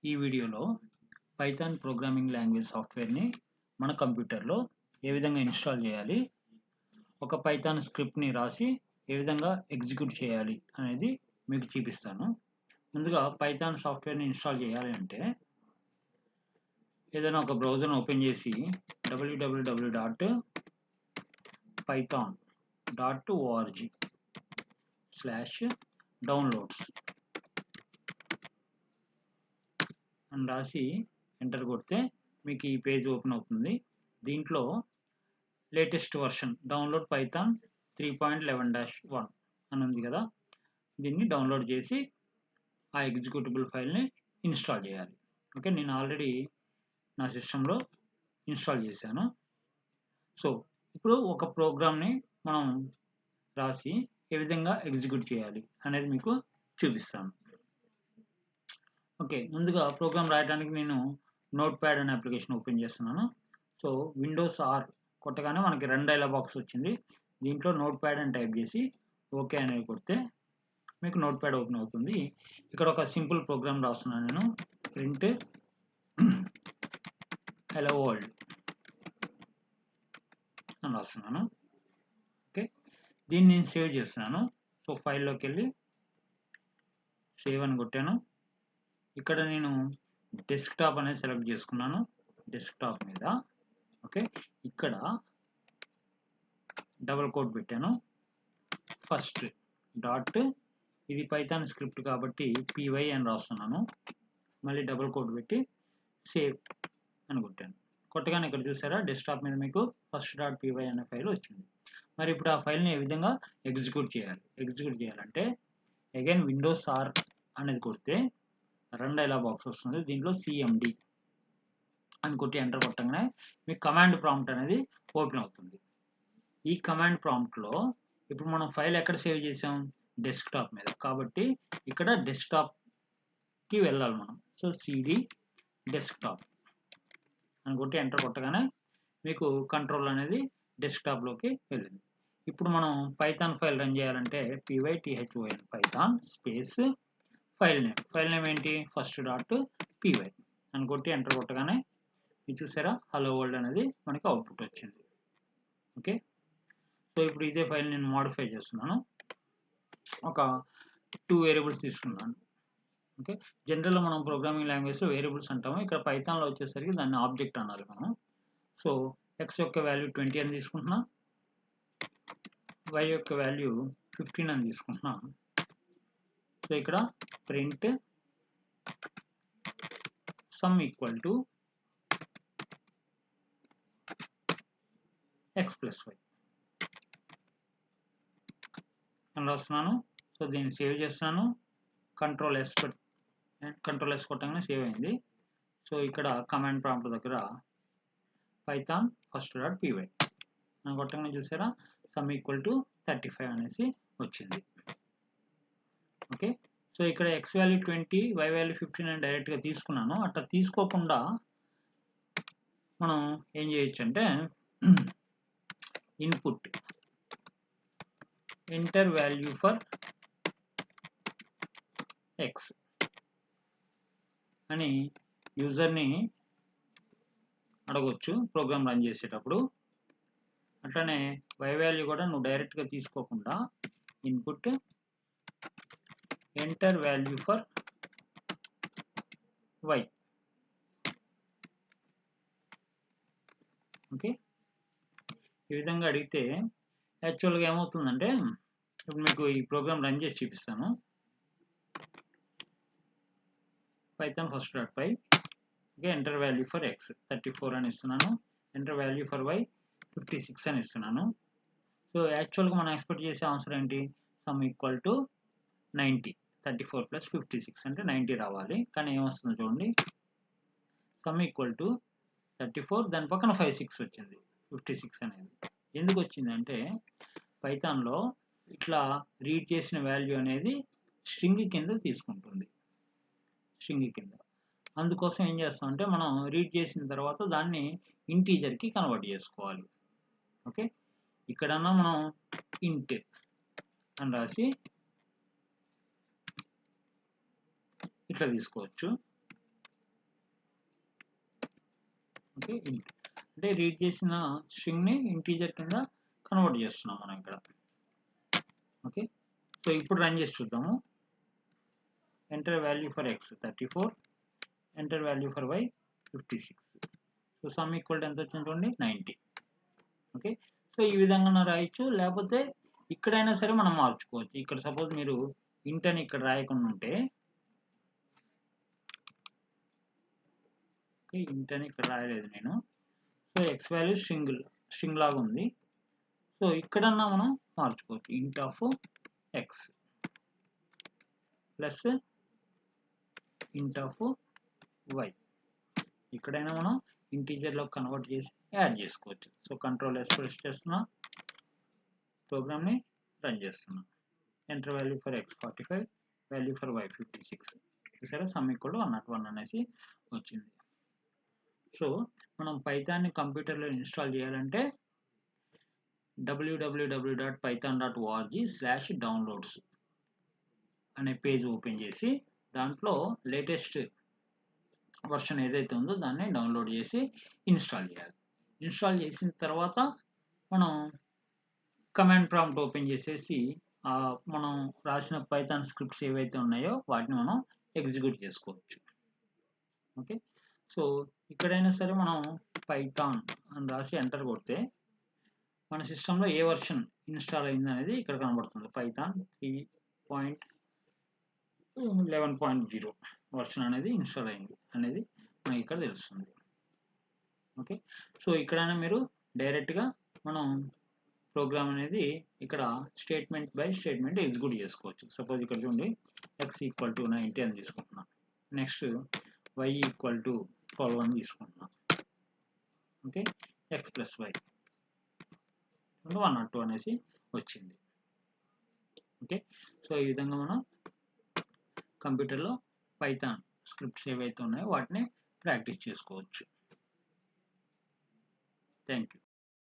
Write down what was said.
ఈ వీడియోలో Python programming language సాఫ్ట్వేర్ని మన కంప్యూటర్లో ఏ విధంగా ఇన్స్టాల్ చేయాలి, ఒక పైథాన్ స్క్రిప్ట్ని రాసి ఏ విధంగా ఎగ్జిక్యూట్ చేయాలి అనేది మీకు చూపిస్తాను. ముందుగా పైథాన్ సాఫ్ట్వేర్ని ఇన్స్టాల్ చేయాలి అంటే ఏదైనా ఒక బ్రౌజర్ని ఓపెన్ చేసి www.python.org/downloads అని రాసి ఎంటర్ కొడితే మీకు ఈ పేజ్ ఓపెన్ అవుతుంది. దీంట్లో లేటెస్ట్ వర్షన్ డౌన్లోడ్ పైథాన్ 3.11-1 అని ఉంది కదా, దీన్ని డౌన్లోడ్ చేసి ఆ ఎగ్జిక్యూటబుల్ ఫైల్ని ఇన్స్టాల్ చేయాలి. ఓకే, నేను ఆల్రెడీ నా సిస్టంలో ఇన్స్టాల్ చేశాను. సో ఇప్పుడు ఒక ప్రోగ్రామ్ని మనం రాసి ఏ విధంగా ఎగ్జిక్యూట్ చేయాలి అనేది మీకు చూపిస్తాను. ఓకే, ముందుగా ప్రోగ్రామ్ రాయడానికి నేను నోట్ ప్యాడ్ అనే అప్లికేషన్ ఓపెన్ చేస్తున్నాను. సో విండోస్ ఆర్ కొట్టగానే మనకి రన్ డైలాగ్ బాక్స్ వచ్చింది. దీంట్లో నోట్ ప్యాడ్ అని టైప్ చేసి ఓకే అనేది కొడితే మీకు నోట్ ప్యాడ్ ఓపెన్ అవుతుంది. ఇక్కడ ఒక సింపుల్ ప్రోగ్రామ్ రాస్తున్నాను నేను, ప్రింట్ హలో వరల్డ్ అని రాస్తున్నాను. ఓకే, దీన్ని నేను సేవ్ చేస్తున్నాను. సో ఫైల్లోకి వెళ్ళి సేవ్ అని కొట్టాను. ఇక్కడ నేను డెస్క్టాప్ అనేది సెలెక్ట్ చేసుకున్నాను. డెస్క్టాప్ మీద ఓకే, ఇక్కడ డబుల్ కోట్ పెట్టాను. ఫస్ట్ డాట్, ఇది పైథాన్ స్క్రిప్ట్ కాబట్టి py అని రాస్తున్నాను. మళ్ళీ డబుల్ కోట్ పెట్టి సేవ్ అని కొట్టాను. కొట్టగానే ఇక్కడ చూసారా డెస్క్టాప్ మీద మీకు first.py అనే ఫైల్ వచ్చింది. మరి ఇప్పుడు ఆ ఫైల్ని ఏ విధంగా ఎగ్జిక్యూట్ చేయాలంటే అగైన్ విండోస్ ఆర్ అనేది కొడితే రన్ డైలాగ్ బాక్స్ వస్తుంది. దీంట్లో cmd అని కొట్టి ఎంటర్ కొట్టగానే మీకు కమాండ్ ప్రాంప్ట్ అనేది ఓపెన్ అవుతుంది. ఈ కమాండ్ ప్రాంప్ట్లో ఇప్పుడు మనం ఫైల్ ఎక్కడ సేవ్ చేసాం, డెస్క్టాప్ మీద, కాబట్టి ఇక్కడ డెస్క్టాప్కి వెళ్ళాలి మనం. సో cd డెస్క్టాప్ అని కొట్టి ఎంటర్ కొట్టగానే మీకు కంట్రోల్ అనేది డెస్క్టాప్లోకి వెళ్ళింది. ఇప్పుడు మనం పైథాన్ ఫైల్ రన్ చేయాలంటే python Python space file name ఏంటి, first.py అని కొట్టి ఎంటర్ కొట్టగానే ఇది చూసారా హలో వరల్డ్ అనేది మనకి అవుట్పుట్ వచ్చింది. ఓకే, సో ఇప్పుడు ఇదే ఫైల్ నేను మోడిఫై చేస్తున్నాను. ఒక 2 వేరియబుల్స్ తీసుకున్నాను. ఓకే, జనరల్గా మనం ప్రోగ్రామింగ్ లాంగ్వేజ్లో వేరియబుల్స్ అంటాము, ఇక్కడ పైథాన్లో వచ్చేసరికి దాన్ని ఆబ్జెక్ట్ అనాలి మనం. సో x యొక్క వాల్యూ 20 అని తీసుకుంటున్నా, y యొక్క వాల్యూ 15 అని తీసుకుంటున్నా. సో ఇక్కడ print some equal to x plus y అని రాస్తున్నాను. సో దీన్ని సేవ్ చేస్తున్నాను. కంట్రోల్ ఎస్ కొట్టగానే సేవ్ అయింది. సో ఇక్కడ కమాండ్ ప్రాంప్ట్ దగ్గర పైథాన్ first.py అని కొట్టగానే చూసారా సమ్ ఈక్వల్ టు 35 అనేసి వచ్చింది. ఓకే, సో ఇక్కడ x వాల్యూ 20, y వాల్యూ 15 అని డైరెక్ట్గా తీసుకున్నాను. అట్లా తీసుకోకుండా మనం ఏం చేయొచ్చు అంటే input enter value for x అని యూజర్ని అడగొచ్చు ప్రోగ్రామ్ రన్ చేసేటప్పుడు. అట్లనే y వాల్యూ కూడా నువ్వు డైరెక్ట్గా తీసుకోకుండా input enter value for y. Okay, ఈ విధంగా అడిగితే యాక్చువల్గా ఏమవుతుందంటే ఇప్పుడు మీకు ఈ ప్రోగ్రామ్ రన్ చేసి చూపిస్తాను. Python first.py okay, enter value for x 34 అని ఇస్తున్నాను, ఎంటర్ వాల్యూ ఫర్ y 56 అని ఇస్తున్నాను. సో యాక్చువల్గా మనం ఎక్స్పెక్ట్ చేసే ఆన్సర్ ఏంటి, సమ్ ఈక్వల్ టు 90, 34 ప్లస్ 56 అంటే 90 రావాలి. కానీ ఏమొస్తుందో చూడండి, సమ్ ఈక్వల్ టు 34 దాని పక్కన 56 వచ్చింది, 56 అనేది. ఎందుకు వచ్చిందంటే పైథాన్లో ఇట్లా రీడ్ చేసిన వాల్యూ అనేది స్ట్రింగ్ కింద తీసుకుంటుంది, స్ట్రింగ్ కింద. అందుకోసం ఏం చేస్తామంటే మనం రీడ్ చేసిన తర్వాత దాన్ని ఇంటీజర్కి కన్వర్ట్ చేసుకోవాలి. ఓకే, ఇక్కడన్నా మనం ఇంట్ అని రాసి ఇట్లా తీసుకోవచ్చు. ఓకే, అంటే రీడ్ చేసిన స్ట్రింగ్ని ఇంటీజర్ కింద కన్వర్ట్ చేస్తున్నాం మనం ఇక్కడ. ఓకే, సో ఇప్పుడు రన్ చేసి చూద్దాము. Enter value for X 34, enter value for Y 56. So sum equal to ఎంత వచ్చింది చూడండి, 90. ఓకే, సో ఈ విధంగా రాయొచ్చు, లేకపోతే ఇక్కడైనా సరే మనం మార్చుకోవచ్చు. ఇక్కడ సపోజ్ మీరు ఇంట్ అని ఇక్కడ రాయకుండా ఉంటే, ఓకే ఇంట్ అని ఇక్కడ రాయలేదు నేను, సో ఎక్స్ వాల్యూ స్ట్రింగ్ లాగా ఉంది. సో ఇక్కడన్నా మనం మార్చుకోవచ్చు, int of X plus int of Y. ఇక్కడైనా మనం ఇంటీజర్లో కన్వర్ట్ చేసి యాడ్ చేసుకోవచ్చు. సో కంట్రోల్ ఎస్ ప్రెస్ చేస్తున్నా, ప్రోగ్రామ్ని రన్ చేస్తున్నా. Enter value for X 45, value for Y 56. సరే సమ్ ఈక్వల్ టు 101 అనేసి వచ్చింది. సో మనం పైథాన్ని కంప్యూటర్లో ఇన్స్టాల్ చేయాలంటే www.python.org/downloads అనే పేజ్ ఓపెన్ చేసి దాంట్లో లేటెస్ట్ వర్షన్ ఏదైతే ఉందో దాన్ని డౌన్లోడ్ చేసి ఇన్స్టాల్ చేయాలి. ఇన్స్టాల్ చేసిన తర్వాత మనం కమాండ్ ప్రాంప్ట్ ఓపెన్ చేసేసి మనం రాసిన పైథాన్ స్క్రిప్ట్స్ ఏవైతే ఉన్నాయో వాటిని మనం ఎగ్జిక్యూట్ చేసుకోవచ్చు. ఓకే, సో ఇక్కడైనా సరే మనం పైథాన్ అని రాసి ఎంటర్ కొడితే మన సిస్టంలో ఏ వర్షన్ ఇన్స్టాల్ అయింది అనేది ఇక్కడ కనబడుతుంది. పైథాన్ 3.11.0 వర్షన్ అనేది ఇన్స్టాల్ అయింది అనేది మనకి ఇక్కడ తెలుస్తుంది. ఓకే, సో ఇక్కడైనా మీరు డైరెక్ట్గా మనం ప్రోగ్రామ్ అనేది ఇక్కడ స్టేట్మెంట్ బై స్టేట్మెంట్ ఎగ్జిక్యూట్ చేసుకోవచ్చు. సపోజ్ ఇక్కడ చూడండి, ఎక్స్ ఈక్వల్ టు 90 అని తీసుకుంటున్నాం, నెక్స్ట్ వై ఈక్వల్ టు 12 అని తీసుకుంటున్నాం. ఓకే, ఎక్స్ ప్లస్ వై 102 అనేసి వచ్చింది. ఓకే, సో ఈ విధంగా మనం కంప్యూటర్లో పైథాన్ స్క్రిప్ట్స్ ఏవైతే ఉన్నాయో వాటిని ప్రాక్టీస్ చేసుకోవచ్చు. Thank you.